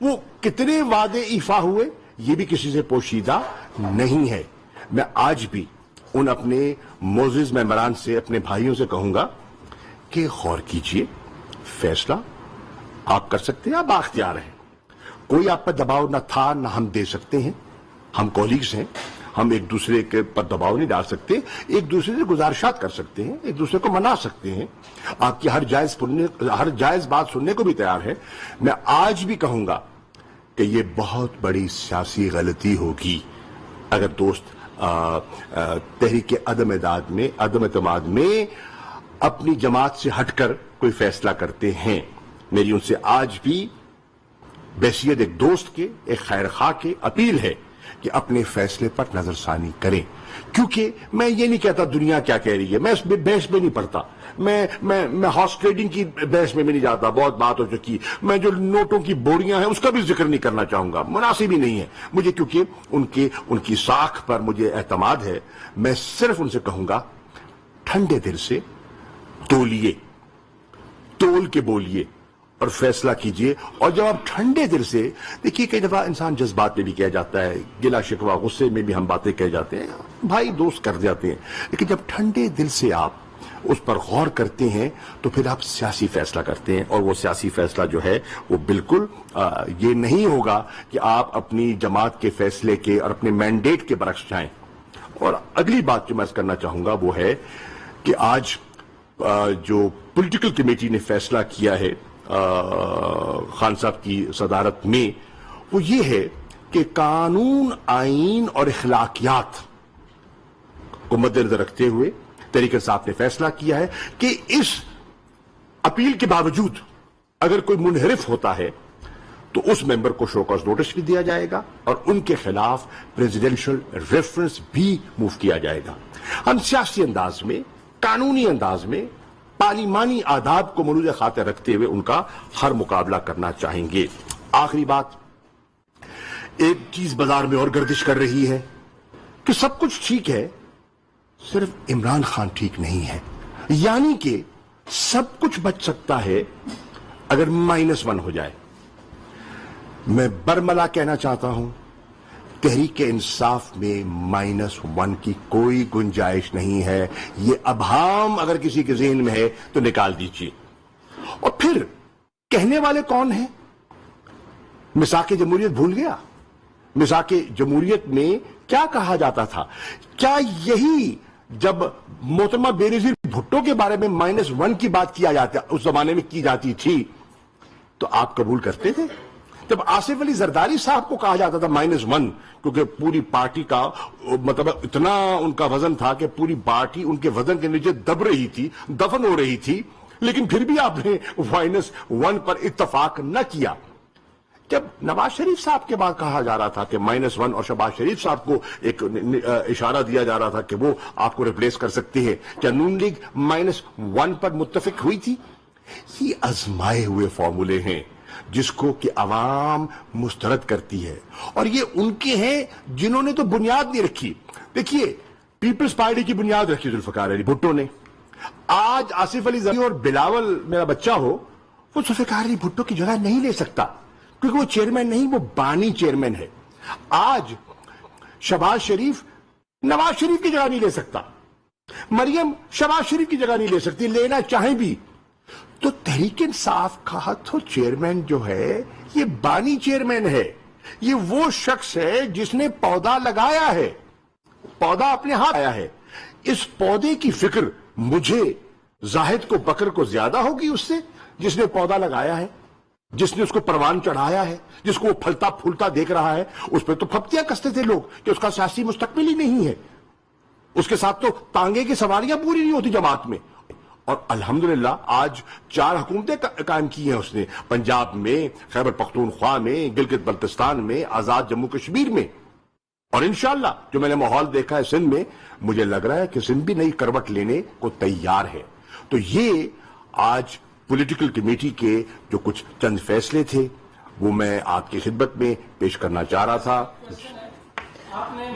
وہ کتنے وعدے ایفا ہوئے یہ بھی کسی سے پوشیدہ نہیں ہے. میں آج بھی ان اپنے معزز ممبران سے, اپنے بھائیوں سے کہوں گا کہ غور کیجئے, فیصلہ آپ کر سکتے ہیں, آپ بااختیار ہیں, کوئی آپ پر دباؤ نہ تھا نہ ہم دے سکتے ہیں. ہم کولیگز ہیں, ہم ایک دوسرے کے پر دباؤ نہیں ڈال سکتے, ایک دوسرے سے گزارشات کر سکتے ہیں, ایک دوسرے کو منا سکتے ہیں, آپ کی ہر جائز بات سننے کو بھی تیار ہے. میں آج بھی کہوں گا کہ یہ بہت بڑی سیاسی غلطی ہوگی اگر دوست تحریک عدم اعتماد میں اپنی جماعت سے ہٹ کر کوئی فیصلہ کرتے ہیں. میری ان سے آج بھی بحیثیت ایک دوست کے, ایک خیر خواہ کے اپیل ہے کہ اپنے فیصلے پر نظر ثانی کریں. کیونکہ میں یہ نہیں کہتا دنیا کیا کہہ رہی ہے, میں اس بحث میں نہیں پڑتا, میں ہارس ٹریڈنگ کی بحث میں نہیں جاتا, بہت بات ہو چکی. میں جو نوٹوں کی بوریاں ہیں اس کا بھی ذکر نہیں کرنا چاہوں گا, مناسب ہی نہیں ہے مجھے, کیونکہ ان کی ساکھ پر مجھے اعتماد ہے. میں صرف ان سے کہوں گا ٹھنڈے دل سے تولیے, تول کے بولیے اور فیصلہ کیجئے. اور جب آپ ٹھنڈے دل سے, دیکھیے کئی دفعہ انسان جذبات میں بھی کہہ جاتا ہے, گلا شکوہ غصے میں بھی ہم باتیں کہہ جاتے ہیں, بھائی دوست کر جاتے ہیں, لیکن جب ٹھنڈے دل سے آپ اس پر غور کرتے ہیں تو پھر آپ سیاسی فیصلہ کرتے ہیں. اور وہ سیاسی فیصلہ جو ہے وہ بالکل یہ نہیں ہوگا کہ آپ اپنی جماعت کے فیصلے کے اور اپنے مینڈیٹ کے برعکس جائیں. اور اگلی بات جو میں کرنا چاہوں گا وہ ہے کہ آج جو پولیٹیکل کمیٹی نے فیصلہ کیا ہے خان صاحب کی صدارت میں, وہ یہ ہے کہ قانون, آئین اور اخلاقیات کو مد نظر رکھتے ہوئے تحریک انصاف نے فیصلہ کیا ہے کہ اس اپیل کے باوجود اگر کوئی منحرف ہوتا ہے تو اس ممبر کو شو کاز نوٹس بھی دیا جائے گا اور ان کے خلاف پریزیڈنشل ریفرنس بھی موو کیا جائے گا. ہم سیاسی انداز میں, قانونی انداز میں, پارلیمانی آداب کو ملوز خاطر رکھتے ہوئے ان کا ہر مقابلہ کرنا چاہیں گے. آخری بات, ایک چیز بازار میں اور گردش کر رہی ہے کہ سب کچھ ٹھیک ہے, صرف عمران خان ٹھیک نہیں ہے. یعنی کہ سب کچھ بچ سکتا ہے اگر -1 ہو جائے. میں برملا کہنا چاہتا ہوں, تحریک انصاف میں -1 کی کوئی گنجائش نہیں ہے. یہ ابہام اگر کسی کے ذہن میں ہے تو نکال دیجیے. اور پھر کہنے والے کون ہیں؟ میثاق جمہوریت بھول گیا؟ میثاق جمہوریت میں کیا کہا جاتا تھا؟ کیا یہی جب محترمہ بینظیر بھٹو کے بارے میں -1 کی بات کیا جاتا, اس زمانے میں کی جاتی تھی, تو آپ قبول کرتے تھے؟ جب آصف علی زرداری صاحب کو کہا جاتا تھا -1, کیونکہ پوری پارٹی کا مطلب اتنا ان کا وزن تھا کہ پوری پارٹی ان کے وزن کے نیچے دب رہی تھی, دفن ہو رہی تھی, لیکن پھر بھی آپ نے -1 پر اتفاق نہ کیا. جب نواز شریف صاحب کے بعد کہا جا رہا تھا کہ -1 اور شہباز شریف صاحب کو ایک اشارہ دیا جا رہا تھا کہ وہ آپ کو ریپلیس کر سکتے ہیں, کیا نون لیگ -1 پر متفق ہوئی تھی؟ یہ آزمائے ہوئے فارمولے ہیں جس کو کہ عوام مسترد کرتی ہے, اور یہ ان کے ہیں جنہوں نے تو بنیاد نہیں رکھی. دیکھیے, پیپلز پارٹی کی بنیاد رکھی ذوالفقار علی بھٹو نے. آج آصف علی زرداری اور بلاول میرا بچہ ہو, وہ ذوالفقار علی بھٹو کی جگہ نہیں لے سکتا, کیونکہ وہ چیئرمین نہیں, وہ بانی چیئرمین ہے. آج شہباز شریف نواز شریف کی جگہ نہیں لے سکتا, مریم شہباز شریف کی جگہ نہیں لے سکتی, لینا چاہیں بھی. تو تحریک انصاف کا تو چیئرمین جو ہے یہ بانی چیئرمین ہے, یہ وہ شخص ہے جس نے پودا لگایا ہے, پودا اپنے ہاتھ آیا ہے. اس پودے کی فکر مجھے زاہد کو بکر کو زیادہ ہوگی اس سے جس نے پودا لگایا ہے, جس نے اس کو پروان چڑھایا ہے, جس کو وہ پھلتا پھولتا دیکھ رہا ہے. اس پہ تو پھپتیاں کستے تھے لوگ کہ اس کا سیاسی مستقبل ہی نہیں ہے, اس کے ساتھ تو تانگے کی سواریاں پوری نہیں ہوتی جماعت میں. اور الحمدللہ آج 4 حکومتیں قائم کی ہیں اس نے, پنجاب میں, خیبر پختونخوا میں, گلگت بلتستان میں, آزاد جموں کشمیر میں. اور انشاءاللہ جو میں نے ماحول دیکھا ہے سندھ میں, مجھے لگ رہا ہے کہ سندھ بھی نئی کروٹ لینے کو تیار ہے. تو یہ آج پولیٹیکل کمیٹی کے جو کچھ چند فیصلے تھے وہ میں آپ کی خدمت میں پیش کرنا چاہ رہا تھا.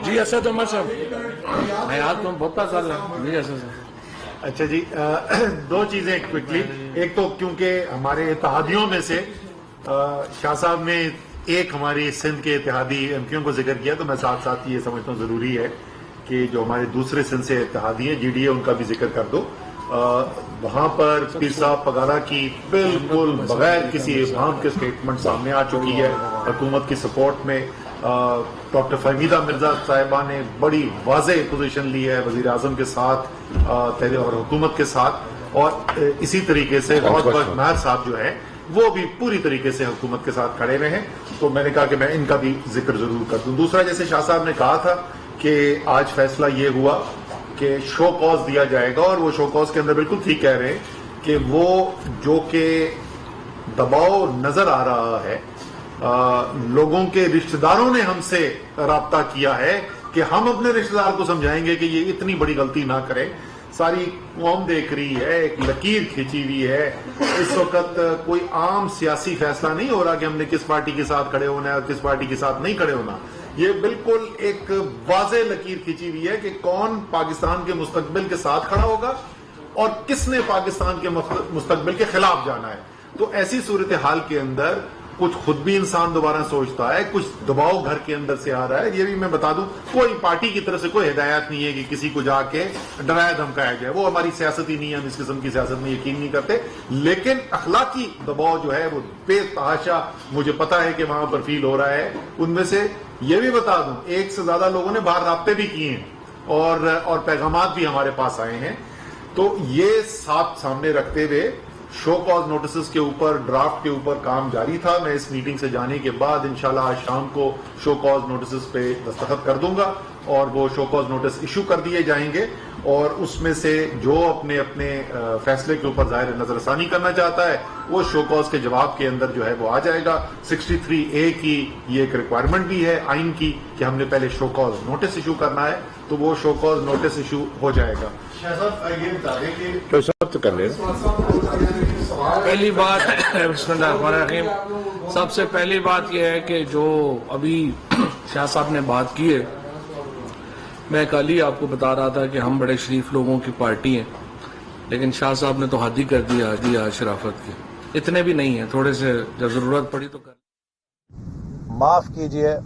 جی اسد عمر صاحب, میں آپ کو بہت سال جی اسد صاحب. اچھا جی, 2 چیزیں کوئکلی. ایک تو کیونکہ ہمارے اتحادیوں میں سے شاہ صاحب نے ایک ہماری سندھ کے اتحادی ایم کیوں کو ذکر کیا، تو میں ساتھ ساتھ یہ سمجھتا ہوں ضروری ہے کہ جو ہمارے دوسرے سندھ سے اتحادی ہیں جی ڈی اے، ان کا بھی ذکر کر دو. وہاں پر پیر صاحب پگارا کی بالکل بغیر کسی ابہام کے سٹیٹمنٹ سامنے آ چکی ہے حکومت کی سپورٹ میں. ڈاکٹر فہمیدہ مرزا صاحبہ نے بڑی واضح پوزیشن لی ہے وزیر اعظم کے ساتھ اور حکومت کے ساتھ، اور اسی طریقے سے بہت ماہر صاحب جو ہے وہ بھی پوری طریقے سے حکومت کے ساتھ کھڑے رہے ہیں. تو میں نے کہا کہ میں ان کا بھی ذکر ضرور کر دوں. دوسرا، جیسے شاہ صاحب نے کہا تھا کہ آج فیصلہ یہ ہوا کہ شو کاز دیا جائے گا، اور وہ شو کاز کے اندر بالکل ٹھیک کہہ رہے ہیں کہ وہ جو کہ دباؤ نظر آ رہا ہے، لوگوں کے رشتہ داروں نے ہم سے رابطہ کیا ہے کہ ہم اپنے رشتہ دار کو سمجھائیں گے کہ یہ اتنی بڑی غلطی نہ کرے. ساری قوم دیکھ رہی ہے، ایک لکیر کھینچی ہوئی ہے. اس وقت کوئی عام سیاسی فیصلہ نہیں ہو رہا کہ ہم نے کس پارٹی کے ساتھ کھڑے ہونا ہے اور کس پارٹی کے ساتھ نہیں کھڑے ہونا. یہ بالکل ایک واضح لکیر کھینچی ہوئی ہے کہ کون پاکستان کے مستقبل کے ساتھ کھڑا ہوگا اور کس نے پاکستان کے مستقبل کے خلاف جانا ہے. تو ایسی صورتحال کے اندر کچھ خود بھی انسان دوبارہ سوچتا ہے، کچھ دباؤ گھر کے اندر سے آ رہا ہے. یہ بھی میں بتا دوں، کوئی پارٹی کی طرف سے کوئی ہدایت نہیں ہے کہ کسی کو جا کے ڈرایا دھمکایا جائے. وہ ہماری سیاست ہی نہیں ہے، ہم اس قسم کی سیاست میں یقین نہیں کرتے. لیکن اخلاقی دباؤ جو ہے وہ بے تحاشا مجھے پتا ہے کہ وہاں پر فیل ہو رہا ہے. ان میں سے یہ بھی بتا دوں، 1 سے زیادہ لوگوں نے باہر رابطے بھی کیے ہیں اور پیغامات بھی ہمارے پاس آئے ہیں. تو یہ سامنے رکھتے ہوئے شو کاز نوٹسز کے اوپر، ڈرافٹ کے اوپر کام جاری تھا. میں اس میٹنگ سے جانے کے بعد انشاءاللہ آج شام کو شو کاز نوٹسز پہ دستخط کر دوں گا اور وہ شو کاز نوٹس ایشو کر دیے جائیں گے. اور اس میں سے جو اپنے فیصلے کے اوپر ظاہر نظر ثانی کرنا چاہتا ہے وہ شو کاز کے جواب کے اندر جو ہے وہ آ جائے گا. 63A کی یہ ایک ریکوائرمنٹ بھی ہے آئین کی کہ ہم نے پہلے شو کاز نوٹس ایشو کرنا ہے، تو وہ شو کاز نوٹس ایشو ہو جائے گا. یہ بتا دیں کہ پہلی بات بسم اللہ الرحمن الرحیم، سب سے پہلی بات یہ ہے کہ جو ابھی شاہ صاحب نے بات کی ہے، میں کل ہی آپ کو بتا رہا تھا کہ ہم بڑے شریف لوگوں کی پارٹی ہیں، لیکن شاہ صاحب نے تو حد ہی کر دیا شرافت کی. اتنے بھی نہیں ہیں، تھوڑے سے جب ضرورت پڑی تو کر. معاف کیجئے،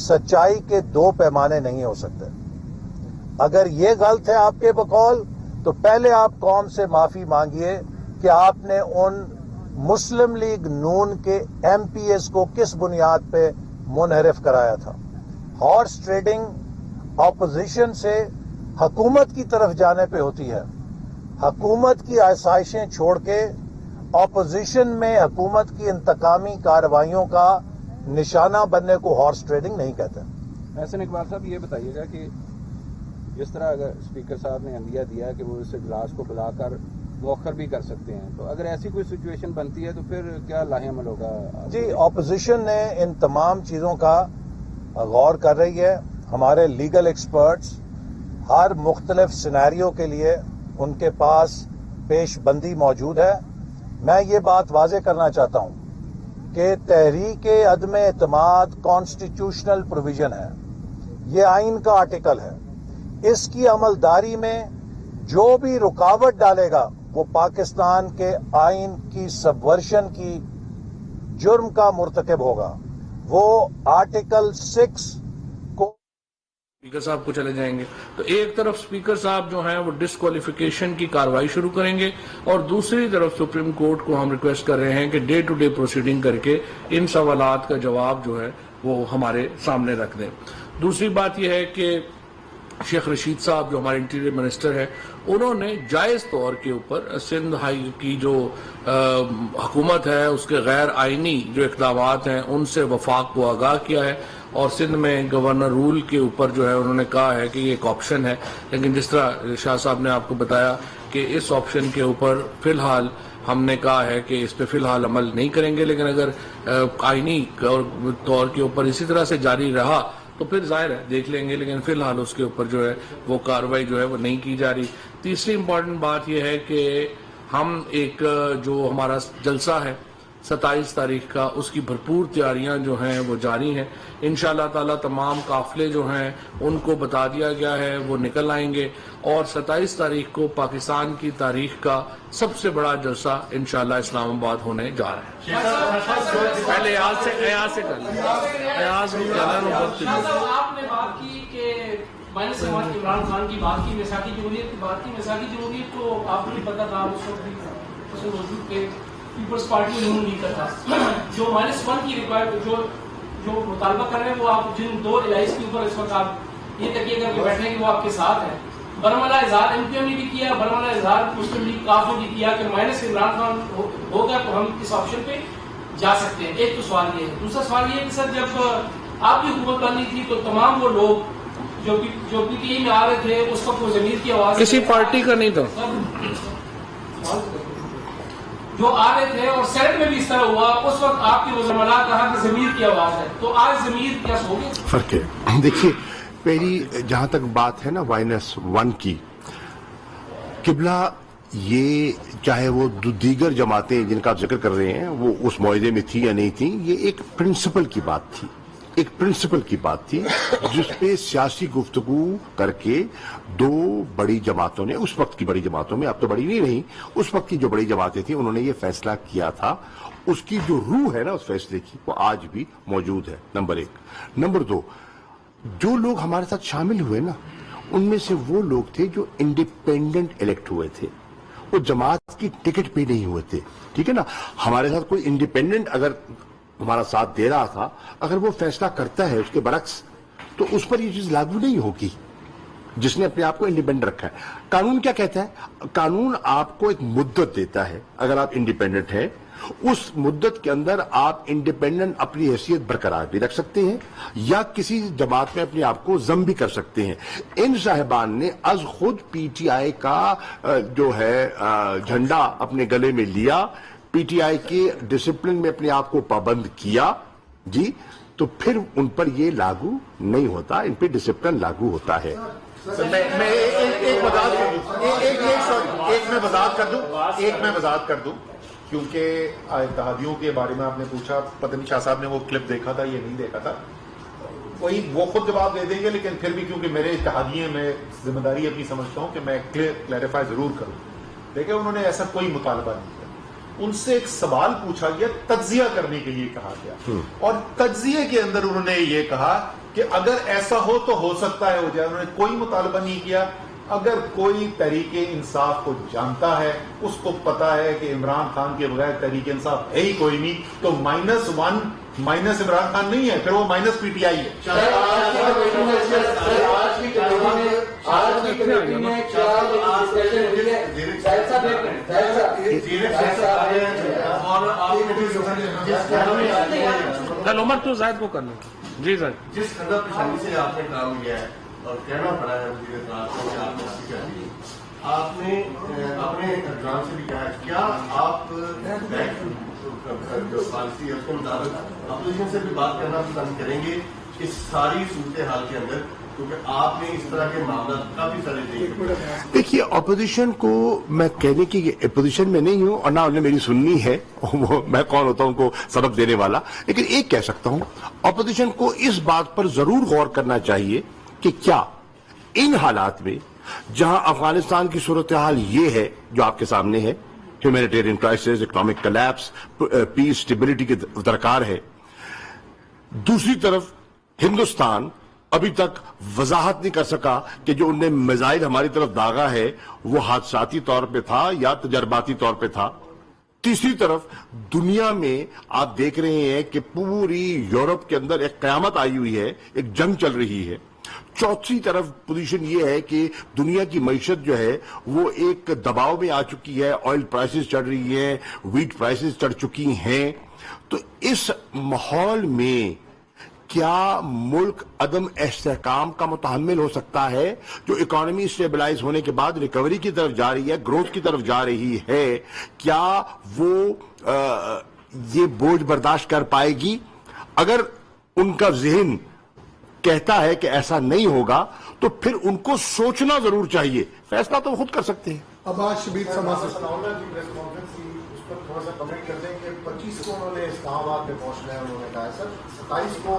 سچائی کے 2 پیمانے نہیں ہو سکتے. اگر یہ غلط ہے آپ کے بقول، تو پہلے آپ قوم سے معافی مانگیے کہ آپ نے ان مسلم لیگ نون کے ایم پی ایس کو کس بنیاد پہ منحرف کرایا تھا. ہارس ٹریڈنگ اپوزیشن سے حکومت کی طرف جانے پہ ہوتی ہے. حکومت کی آسائشیں چھوڑ کے اپوزیشن میں حکومت کی انتقامی کارروائیوں کا نشانہ بننے کو ہارس ٹریڈنگ نہیں کہتے. احسن اقبال صاحب، یہ بتائیے گا کہ جس طرح اگر اسپیکر صاحب نے عندیہ دیا کہ وہ اس اجلاس کو بلا کر مؤخر بھی کر سکتے ہیں، تو اگر ایسی کوئی سچویشن بنتی ہے تو پھر کیا لاہ عمل ہوگا؟ جی، اپوزیشن نے ان تمام چیزوں کا غور کر رہی ہے. ہمارے لیگل ایکسپرٹس ہر مختلف سینیریو کے لیے ان کے پاس پیش بندی موجود ہے. میں یہ بات واضح کرنا چاہتا ہوں کہ تحریک عدم اعتماد کانسٹیٹیوشنل پروویژن ہے، یہ آئین کا آرٹیکل ہے. اس کی عملداری میں جو بھی رکاوٹ ڈالے گا وہ پاکستان کے آئین کی سبورشن کی جرم کا مرتکب ہوگا. وہ آرٹیکل 6 کو اسپیکر صاحب کو چلے جائیں گے تو ایک طرف اسپیکر صاحب جو ہیں وہ ڈسکوالیفیکیشن کی کارروائی شروع کریں گے، اور دوسری طرف سپریم کورٹ کو ہم ریکویسٹ کر رہے ہیں کہ ڈے ٹو ڈے پروسیڈنگ کر کے ان سوالات کا جواب جو ہے وہ ہمارے سامنے رکھ دیں. دوسری بات یہ ہے کہ شیخ رشید صاحب جو ہمارے انٹیریئر منسٹر ہیں، انہوں نے جائز طور کے اوپر سندھ ہائی کی جو حکومت ہے اس کے غیر آئینی جو اقدامات ہیں ان سے وفاق کو آگاہ کیا ہے، اور سندھ میں گورنر رول کے اوپر جو ہے انہوں نے کہا ہے کہ یہ ایک آپشن ہے. لیکن جس طرح شاہ صاحب نے آپ کو بتایا کہ اس آپشن کے اوپر فی الحال ہم نے کہا ہے کہ اس پہ فی الحال عمل نہیں کریں گے، لیکن اگر آئینی طور کے اوپر اسی طرح سے جاری رہا تو پھر ظاہر ہے دیکھ لیں گے، لیکن فی الحال اس کے اوپر جو ہے وہ کارروائی جو ہے وہ نہیں کی جا رہی. تیسری امپورٹنٹ بات یہ ہے کہ ہم ایک جو ہمارا جلسہ ہے 27 تاریخ کا اس کی بھرپور تیاریاں جو ہیں وہ جاری ہیں. انشاءاللہ تعالی تمام قافلے جو ہیں ان کو بتا دیا گیا ہے، وہ نکل آئیں گے اور 27 تاریخ کو پاکستان کی تاریخ کا سب سے بڑا جلسہ انشاءاللہ اسلام آباد ہونے جا رہا ہے. پہلے ایاز سے کر لیں. ایاز بھی آپ نے بات کی کہ مائنس سماج عمران خان کی بات کی، میثاقی جمہوریت کی بات کی. میثاقی جمہوریت کو آپ کو بھی پتا تھا اس وقت بھی اس میں موجود تھے، پیپلز پارٹی نون لیگ کا تھا. جو -1 کی ریکوائرمنٹ جو مطالبہ کر رہے ہیں وہ آپ جن 2 الائز کے اوپر اس وقت آپ یہ تکیے کر کے بیٹھے ہیں کہ وہ آپ کے ساتھ ہیں. برملا اظہار ایم کیو نے بھی کیا، برملا اظہار مسلم لیگ کاف نے بھی کیا کہ مائنس عمران خان ہوگا تو ہم اس آپشن پہ جا سکتے ہیں. ایک تو سوال یہ ہے. دوسرا سوال یہ ہے کہ سر جب آپ کی حکومت بنی تھی تو تمام وہ لوگ جو پی ٹی آئی میں آ رہے تھے اس وقت وہ ضمیر کی آواز کسی پارٹی کا نہیں تھا جو آ رہے تھے، اور سینٹ میں بھی اس طرح ہوا. اس وقت آپ کے وزراء کہا کہ ضمیر کی آواز ہے. تو آج ضمیر کیا ہو گیا؟ فرق ہے. دیکھیے پہلی جہاں تک بات ہے نا -1 کی، قبلہ یہ چاہے وہ دیگر جماعتیں جن کا آپ ذکر کر رہے ہیں وہ اس معاہدے میں تھی یا نہیں تھی، یہ ایک پرنسپل کی بات تھی. ایک پرنسپل کی بات تھی جس پہ سیاسی گفتگو کر کے 2 بڑی جماعتوں نے، اس وقت کی بڑی جماعتوں میں، اب تو بڑی نہیں رہی، اس وقت کی جو بڑی جماعتیں تھیں انہوں نے یہ فیصلہ کیا تھا. اس کی جو روح ہے نا اس فیصلے کی وہ آج بھی موجود ہے. نمبر 1. نمبر 2، جو لوگ ہمارے ساتھ شامل ہوئے نا ان میں سے وہ لوگ تھے جو انڈیپینڈنٹ الیکٹ ہوئے تھے، وہ جماعت کی ٹکٹ پہ نہیں ہوئے تھے. ٹھیک ہے نا. ہمارے ساتھ کوئی انڈیپینڈنٹ اگر ہمارا ساتھ دے رہا تھا، اگر وہ فیصلہ کرتا ہے اس کے برعکس تو اس پر یہ چیز لاگو نہیں ہوگی جس نے اپنے آپ کو انڈیپینڈنٹ رکھا ہے. قانون کیا کہتا ہے؟ قانون آپ کو ایک مدت دیتا ہے. اگر آپ انڈیپینڈنٹ ہیں اس مدت کے اندر آپ انڈیپینڈنٹ اپنی حیثیت برقرار بھی رکھ سکتے ہیں یا کسی جماعت میں اپنے آپ کو ضم بھی کر سکتے ہیں. ان صاحبان نے از خود پی ٹی آئی کا جو ہے جھنڈا اپنے گلے میں لیا، پی ٹی آئی کے ڈسپلن میں اپنے آپ کو پابند کیا جی، تو پھر ان پر یہ لاگو نہیں ہوتا، ان پہ ڈسپلن لاگو ہوتا ہے. میں وضاحت کر دوں کیونکہ اتحادیوں کے بارے میں آپ نے پوچھا، پتہ نہیں شاہ صاحب نے وہ کلپ دیکھا تھا یا نہیں دیکھا تھا، وہی وہ خود جواب دے دیں گے، لیکن پھر بھی کیونکہ میرے اتحادی ہیں میں ذمہ داری اپنی سمجھتا ہوں کہ میں کلیریفائی ضرور کروں. دیکھیں انہوں نے ایسا کوئی مطالبہ نہیں کیا. ان سے ایک سوال پوچھا گیا، تجزیہ کرنے کے لیے کہا گیا، اور تجزیے کے اندر انہوں نے یہ کہا کہ اگر ایسا ہو تو ہو سکتا ہے ہو جائے. انہوں نے کوئی مطالبہ نہیں کیا. اگر کوئی تحریک انصاف کو جانتا ہے، اس کو پتا ہے کہ عمران خان کے بغیر تحریک انصاف ہے ہی کوئی نہیں، تو -1 مائنس عمران خان نہیں ہے، پھر وہ مائنس پی ٹی آئی ہے. عمر تو زائد کو کرنا. جی سر. جس قدر پریشانی سے آپ نے کام کیا ہے اور کہنا پڑا ہے وزیر اطلاعات کو کہ آپ نے ایسی کر دی، آپ نے اپنے ارکان سے بھی کہا کیا آپ جو پالیسی ہے اس کے مطابق اپوزیشن سے بھی بات کرنا پسند کریں گے اس ساری صورتحال کے اندر، کیونکہ آپ نے اس طرح کے معاملات کافی سارے دیکھے. دیکھیے اپوزیشن کو میں کہنے کی اپوزیشن میں نہیں ہوں اور نہ انہیں میری سننی ہے، میں کون ہوتا ہوں ان کو سبق دینے والا، لیکن ایک کہہ سکتا ہوں اپوزیشن کو اس بات پر ضرور غور کرنا چاہیے کہ کیا ان حالات میں جہاں افغانستان کی صورتحال یہ ہے جو آپ کے سامنے ہے، ہیومینیٹیرین کرائسس، اکنامک کلیپس، پیس، اسٹیبلٹی کی درکار ہے، دوسری طرف ہندوستان ابھی تک وضاحت نہیں کر سکا کہ جو انہیں میزائل ہماری طرف داغا ہے وہ حادثاتی طور پہ تھا یا تجرباتی طور پہ تھا، تیسری طرف دنیا میں آپ دیکھ رہے ہیں کہ پوری یورپ کے اندر ایک قیامت آئی ہوئی ہے، ایک جنگ چل رہی ہے، چوتھی طرف پوزیشن یہ ہے کہ دنیا کی معیشت جو ہے وہ ایک دباؤ میں آ چکی ہے، آئل پرائسز چڑھ رہی ہیں، ویٹ پرائسز چڑھ چکی ہیں. تو اس ماحول میں کیا ملک عدم استحکام کا متحمل ہو سکتا ہے؟ جو اکانومی اسٹیبلائز ہونے کے بعد ریکوری کی طرف جا رہی ہے، گروتھ کی طرف جا رہی ہے، کیا وہ یہ بوجھ برداشت کر پائے گی؟ اگر ان کا ذہن کہتا ہے کہ ایسا نہیں ہوگا تو پھر ان کو سوچنا ضرور چاہیے، فیصلہ تو خود کر سکتے ہیں. اب آج شبیر سما سے تھوڑا سا کمنٹ کرتے ہیں کہ 25 کو انہوں نے اسلام آباد میں پہنچنا ہے. انہوں نے کہا ہے سر 27 کو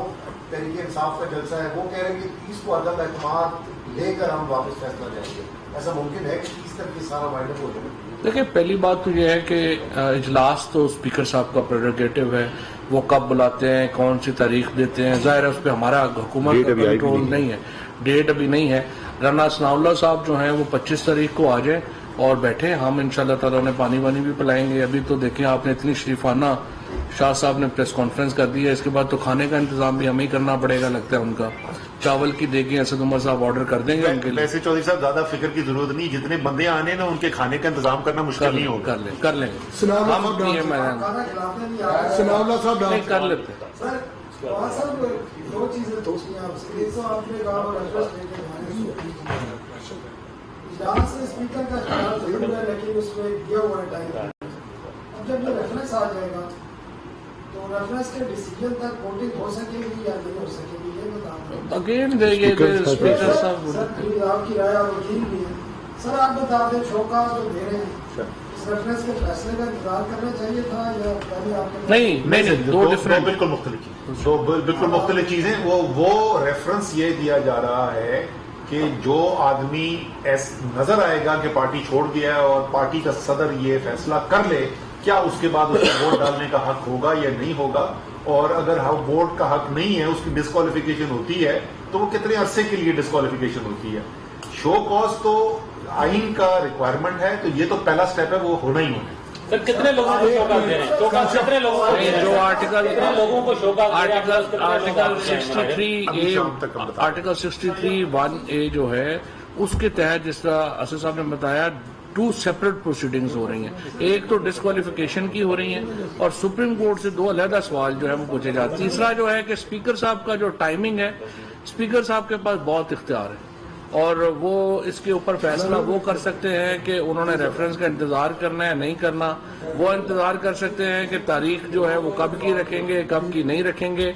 تحریک انصاف کا جلسہ ہے, وہ کہہ رہے ہیں کہ 30 کو عدم اعتماد لے کر ہم واپس فیصلہ جائیں گے. ایسا ممکن ہے کہ 30 تک یہ سارا وائنڈ اپ ہو جائے؟ دیکھیں, پہلی بات تو یہ ہے کہ اجلاس تو اسپیکر صاحب کا پریروگیٹو ہے, وہ کب بلاتے ہیں, کون سی تاریخ دیتے ہیں, ظاہر ہے اس پہ ہمارا حکومت کا کنٹرول نہیں ہے, ڈیٹ ابھی نہیں ہے. رانا ثناء اللہ صاحب جو ہیں وہ 25 تاریخ کو آ جائیں اور بیٹھے, ہم انشاءاللہ تعالیٰ انہیں پانی وانی بھی پلائیں گے. ابھی تو دیکھیں آپ نے اتنی شریفانہ شاہ صاحب نے پریس کانفرنس کر دی ہے, اس کے بعد تو کھانے کا انتظام بھی ہمیں ہی کرنا پڑے گا لگتا ہے. ان کا چاول کی دیگیں اسد عمر صاحب آرڈر کر دیں گے ان کے لیے. ویسے چودھری صاحب زیادہ فکر کی ضرورت نہیں, جتنے بندے آنے نا ان کے کھانے کا انتظام کرنا مشکل نہیں ہوگا. کر لیں گے ثناء اللہ ہم صاحب کر لیتے ہیں. سر دو چیزیں پوچھنی ہیں آپ سے. ایک تو آپ نے کہا اجلاس سے اسپیکر کا خیال ضرور ہے, لیکن اس میں دیا ہوا ہے ٹائم. اب جب یہ ریفرنس آ جائے گا تو ریفرنس کے ڈیسیجن تک ووٹنگ ہو سکے گی یا نہیں ہو سکے گی, یہ بتا اگین اسپیکر صاحب سر آپ کی رائے اور وکیل بھی ہے. سر آپ بتا دیں چھوکا جو دے رہے ہیں اس ریفرنس کے فیصلے کا انتظار کرنا چاہیے تھا یا پہلے آپ نہیں, دو ڈفرینٹ بالکل مختلف, دو بالکل مختلف چیزیں. وہ ریفرنس یہ دیا جا رہا ہے کہ جو آدمی نظر آئے گا کہ پارٹی چھوڑ دیا ہے اور پارٹی کا صدر یہ فیصلہ کر لے, کیا اس کے بعد اس کو ووٹ ڈالنے کا حق ہوگا یا نہیں ہوگا, اور اگر ووٹ کا حق نہیں ہے, اس کی ڈسکوالیفیکیشن ہوتی ہے, تو وہ کتنے عرصے کے لیے ڈسکوالیفیکیشن ہوتی ہے. شو کاز تو آئین کا ریکوائرمنٹ ہے, تو یہ تو پہلا سٹیپ ہے, وہ ہونا ہی ہونا ہے. سر کتنے لوگوں کو شوکا دے رہے ہیں, کتنے لوگوں کو جو لوگوں کو شوکا آرٹیکل 63(1)(a) جو ہے اس کے تحت, جس طرح اسد صاحب نے بتایا, 2 سیپریٹ پروسیڈنگز ہو رہی ہیں. ایک تو ڈسکوالیفیکیشن کی ہو رہی ہیں اور سپریم کورٹ سے 2 علیحدہ سوال جو ہے وہ پوچھے جاتے. تیسرا جو ہے کہ اسپیکر صاحب کا جو ٹائمنگ ہے, اسپیکر صاحب کے پاس بہت اختیار ہے اور وہ اس کے اوپر فیصلہ وہ کر سکتے ہیں کہ انہوں نے ریفرنس کا انتظار کرنا ہے نہیں کرنا. وہ انتظار کر سکتے ہیں کہ تاریخ جو ہے وہ کب کی رکھیں گے, کب کی نہیں رکھیں گے.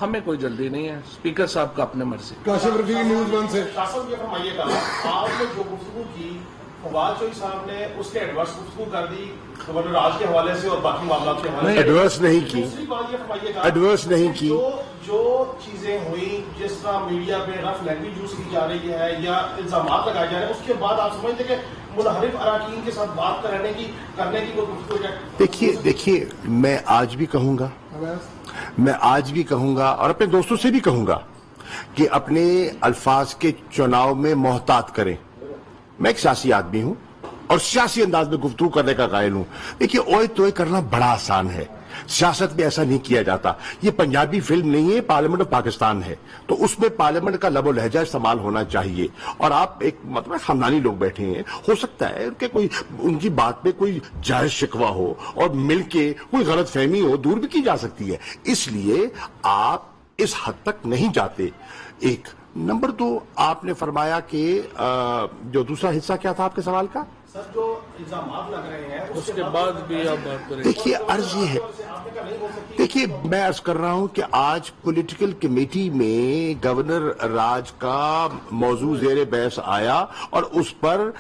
ہمیں کوئی جلدی نہیں ہے, اسپیکر صاحب کا اپنے مرضی. کاشف رفیقی نیوز 1 سے. یہ فرمائیے گا, آپ نے جو گفتگو کی فواد چوہدری صاحب نے اس کے ایڈورس گفتگو کر دی گورنر راج کے حوالے سے اور باقی معاملات کے حوالے سے. ایڈورس نہیں کی, دوسری بات یہ فرمائیے گا, ایڈورس نہیں کی. جو چیزیں ہوئی, جس طرح میڈیا پہ رف لینگویج یوز کی جا رہی ہے یا الزامات لگائے جا رہے ہیں, اس کے بعد آپ سمجھتے کہ منحرف اراکین کے ساتھ بات کرنے کی کوئی گفتگو؟ دیکھیے میں آج بھی کہوں گا اور اپنے دوستوں سے بھی کہوں گا کہ اپنے الفاظ کے چناؤ میں محتاط کریں. میں ایک سیاسی آدمی ہوں اور سیاسی انداز میں گفتگو کرنے کا قائل ہوں. دیکھیے اوئے توئے کرنا بڑا آسان ہے, سیاست میں ایسا نہیں کیا جاتا. یہ پنجابی فلم نہیں ہے, پارلیمنٹ آف پاکستان ہے, تو اس میں پارلیمنٹ کا لب و لہجہ استعمال ہونا چاہیے. اور آپ ایک مطلب خاندانی لوگ بیٹھے ہیں, ہو سکتا ہے کہ کوئی ان کی بات پہ کوئی جائز شکوہ ہو اور مل کے کوئی غلط فہمی ہو, دور بھی کی جا سکتی ہے. اس لیے آپ اس حد تک نہیں جاتے. ایک نمبر 2, آپ نے فرمایا کہ جو دوسرا حصہ کیا تھا آپ کے سوال کا؟ سر جو الزامات لگ رہے ہیں اس کے بعد بھی آپ بات کریں. دیکھیے عرض یہ ہے, دیکھیے میں عرض کر رہا ہوں کہ آج پولیٹیکل کمیٹی میں گورنر راج کا موضوع زیر بحث آیا اور اس پر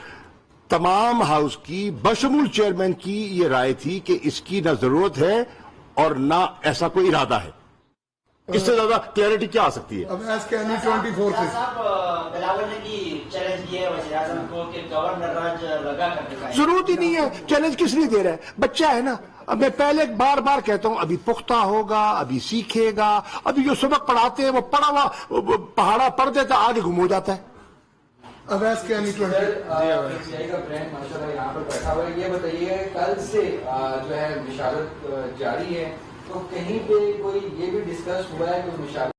تمام ہاؤس کی بشمول چیئرمین کی یہ رائے تھی کہ اس کی نہ ضرورت ہے اور نہ ایسا کوئی ارادہ ہے. اس سے زیادہ کلیئرٹی کیا آ سکتی ہے؟ اب ایس کے 24 سے ضرورت ہی نہیں ہے. چیلنج کس لیے دے رہا ہے؟ بچہ ہے نا. اب میں پہلے بار بار کہتا ہوں, ابھی پختہ ہوگا, ابھی سیکھے گا. ابھی جو سبق پڑھاتے ہیں وہ پڑھا ہوا پہاڑا پڑھ دیتا, آگے گم ہو جاتا ہے. اویس کے 20 کا برانڈ ماشاءاللہ یہاں پر بیٹھا ہوا ہے. یہ بتائیے کل سے جو ہے مشاورت جاری ہے, تو کہیں پہ کوئی یہ بھی ڈسکس ہوا ہے کہ مشاورت